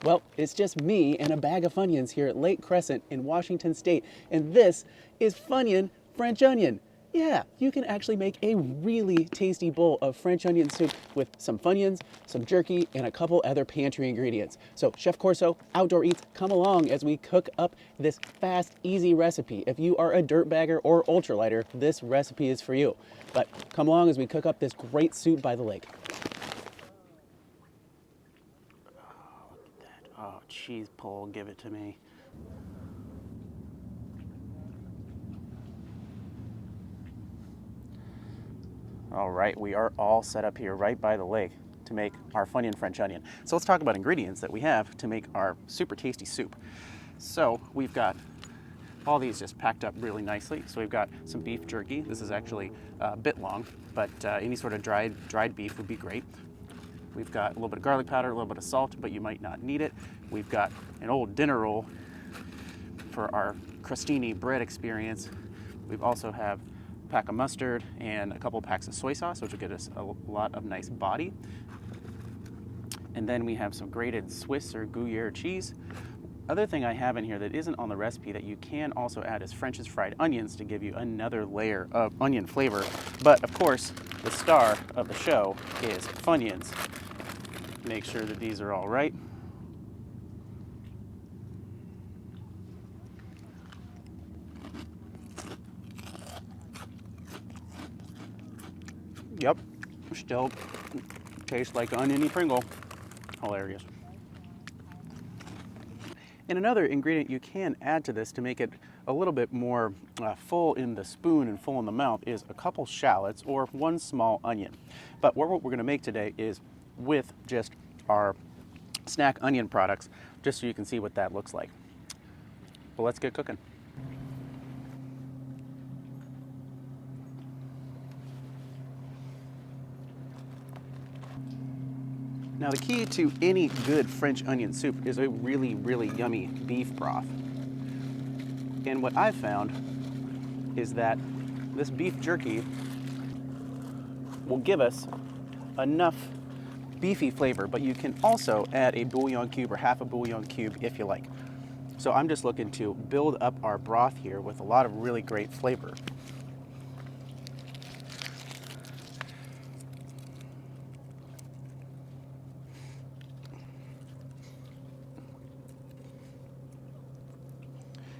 Well, it's just me and a bag of Funyuns here at Lake Crescent in Washington State, and this is Funyun French Onion. Yeah, you can actually make a really tasty bowl of French onion soup with some Funyuns, some jerky, and a couple other pantry ingredients. So Chef Corso, Outdoor Eats, come along as we cook up this fast, easy recipe. If you are a dirtbagger or ultralighter, this recipe is for you. But come along as we cook up this great soup by the lake. Oh, look at that. Oh, cheese pull, give it to me. All right, we are all set up here right by the lake to make our Funyun French Onion. So let's talk about ingredients that we have to make our super tasty soup. So we've got all these just packed up really nicely. So we've got some beef jerky. This is actually a bit long, but any sort of dried beef would be great. We've got a little bit of garlic powder, a little bit of salt, but you might not need it. We've got an old dinner roll for our crostini bread experience. We've also have pack of mustard and a couple packs of soy sauce, which will get us a lot of nice body. And then we have some grated Swiss or Gruyere cheese. Other thing I have in here that isn't on the recipe that you can also add is French's fried onions to give you another layer of onion flavor. But of course, the star of the show is Funyuns. Make sure that these are all right. Yep, still tastes like an oniony Pringle. Hilarious. And another ingredient you can add to this to make it a little bit more full in the spoon and full in the mouth is a couple shallots or one small onion. But what we're going to make today is with just our snack onion products, just so you can see what that looks like. But let's get cooking. Now the key to any good French onion soup is a really, really yummy beef broth. And what I've found is that this beef jerky will give us enough beefy flavor, but you can also add a bouillon cube or half a bouillon cube if you like. So I'm just looking to build up our broth here with a lot of really great flavor.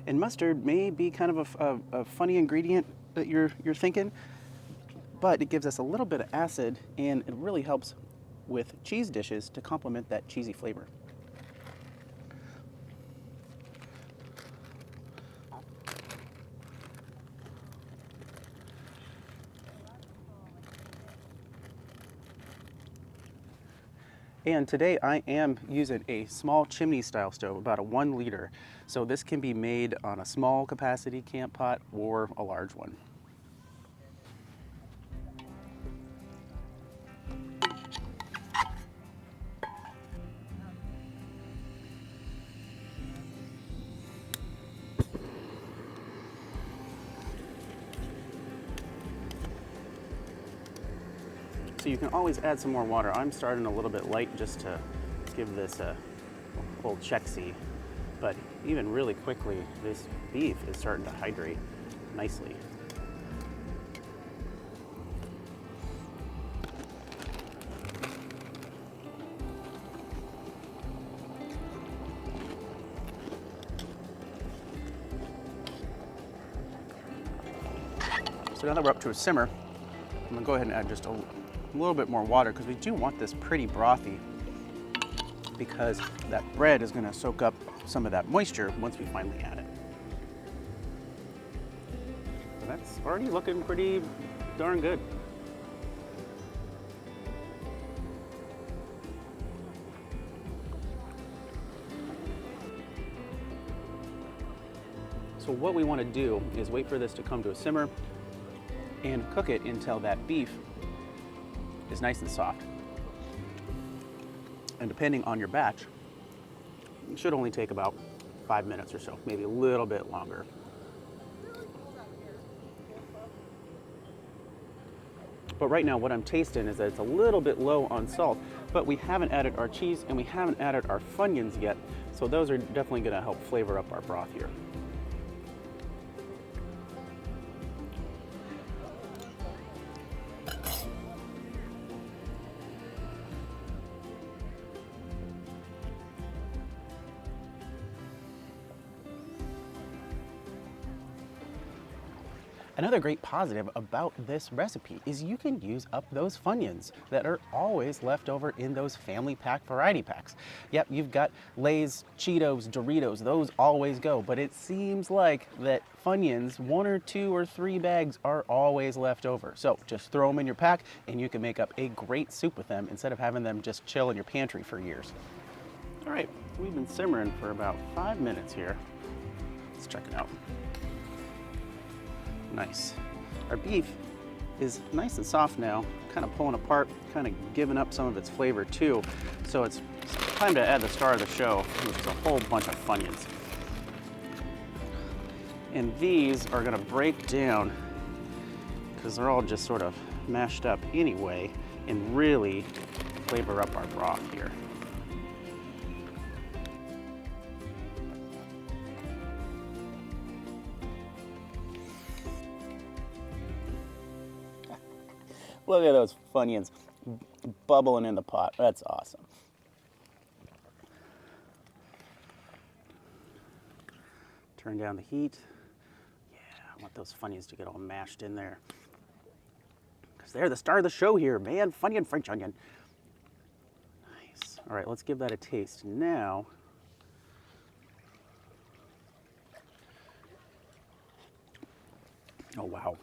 And mustard may be kind of a funny ingredient that you're thinking, but it gives us a little bit of acid and it really helps with cheese dishes to complement that cheesy flavor. And today I am using a small chimney style stove, about a 1 liter. So this can be made on a small capacity camp pot or a large one. So you can always add some more water. I'm starting a little bit light just to give this a little check-see. But even really quickly, this beef is starting to hydrate nicely. So now that we're up to a simmer, I'm gonna go ahead and add just a little bit more water because we do want this pretty brothy, because that bread is gonna soak up some of that moisture once we finally add it. So that's already looking pretty darn good. So what we want to do is wait for this to come to a simmer and cook it until that beef is nice and soft. And depending on your batch, it should only take about 5 minutes or so, maybe a little bit longer. But right now what I'm tasting is that it's a little bit low on salt, but we haven't added our cheese and we haven't added our Funyuns yet. So those are definitely gonna help flavor up our broth here. Another great positive about this recipe is you can use up those Funyuns that are always left over in those family pack variety packs. Yep, you've got Lay's, Cheetos, Doritos, those always go, but it seems like that Funyuns, 1 or 2 or 3 bags are always left over. So just throw them in your pack and you can make up a great soup with them instead of having them just chill in your pantry for years. All right, we've been simmering for about 5 minutes here. Let's check it out. Nice. Our beef is nice and soft now, kind of pulling apart, kind of giving up some of its flavor too. So it's time to add the star of the show, which is a whole bunch of Funyuns. And these are gonna break down, because they're all just sort of mashed up anyway, and really flavor up our broth here. Look at those Funyuns bubbling in the pot. That's awesome. Turn down the heat. Yeah, I want those Funyuns to get all mashed in there, because they're the star of the show here, man. Funyun French Onion. Nice. All right, let's give that a taste now. Oh, wow.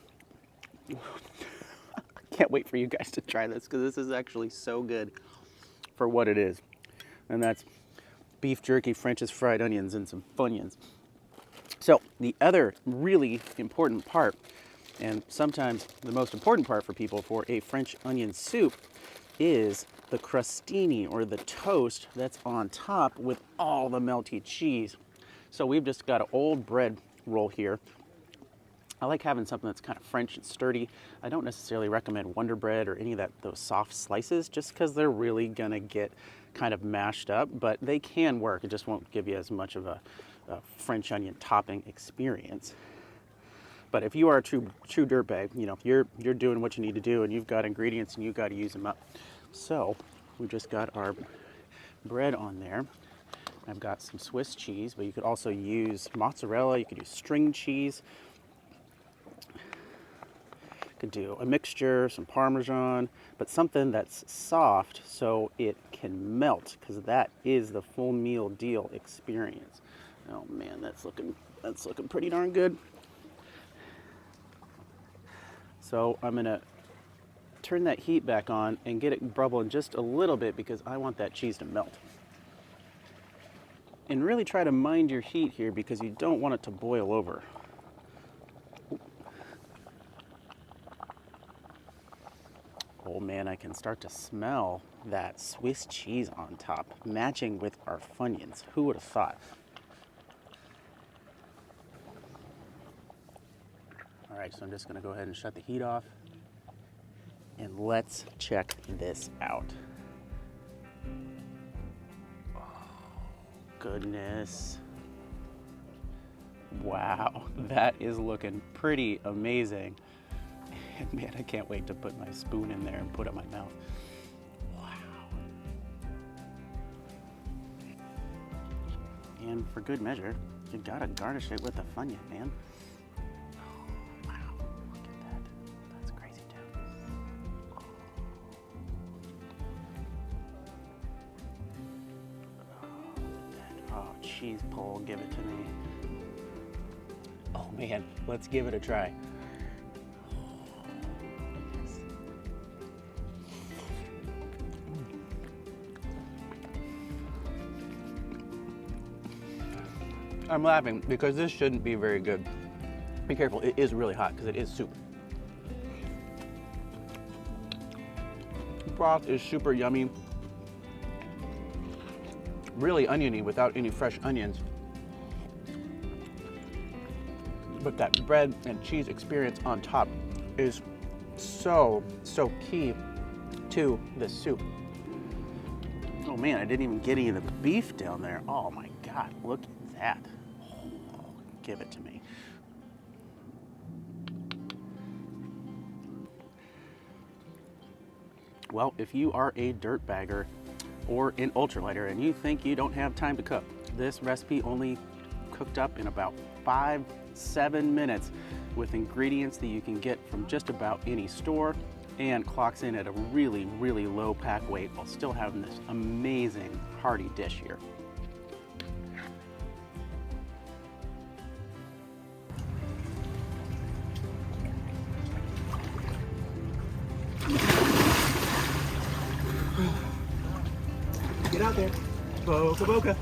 Can't wait for you guys to try this, because this is actually so good for what it is. And that's beef jerky, French's fried onions, and some Funyuns. So the other really important part, and sometimes the most important part for people for a French onion soup, is the crostini, or the toast that's on top with all the melty cheese. So we've just got an old bread roll here. I like having something that's kind of French and sturdy. I don't necessarily recommend Wonder Bread or any of those soft slices, just because they're really gonna get kind of mashed up, but they can work. It just won't give you as much of a French onion topping experience. But if you are a true dirtbag, you know, you're doing what you need to do, and you've got ingredients and you've got to use them up. So we just got our bread on there. I've got some Swiss cheese, but you could also use mozzarella, you could use string cheese. Could do a mixture, some Parmesan, but something that's soft so it can melt, because that is the full meal deal experience. Oh man, that's looking pretty darn good. So I'm gonna turn that heat back on and get it bubbling just a little bit, because I want that cheese to melt. And really try to mind your heat here, because you don't want it to boil over. Oh man, I can start to smell that Swiss cheese on top, matching with our Funyuns. Who would have thought? All right, so I'm just gonna go ahead and shut the heat off, and let's check this out. Oh, goodness. Wow, that is looking pretty amazing. And man, I can't wait to put my spoon in there and put it in my mouth. Wow. And for good measure, you gotta garnish it with a Funyun, man. Oh, wow, look at that. That's crazy too. Oh, cheese pull, give it to me. Oh man, let's give it a try. I'm laughing because this shouldn't be very good. Be careful, it is really hot because it is soup. Broth is super yummy. Really oniony without any fresh onions. But that bread and cheese experience on top is so key to the soup. Oh man, I didn't even get any of the beef down there. Oh my God, look at that. Oh, give it to me. Well, if you are a dirtbagger or an ultralighter and you think you don't have time to cook, this recipe only cooked up in about 5-7 minutes with ingredients that you can get from just about any store and clocks in at a really, really low pack weight while still having this amazing hearty dish here. Get out there. Boca boca.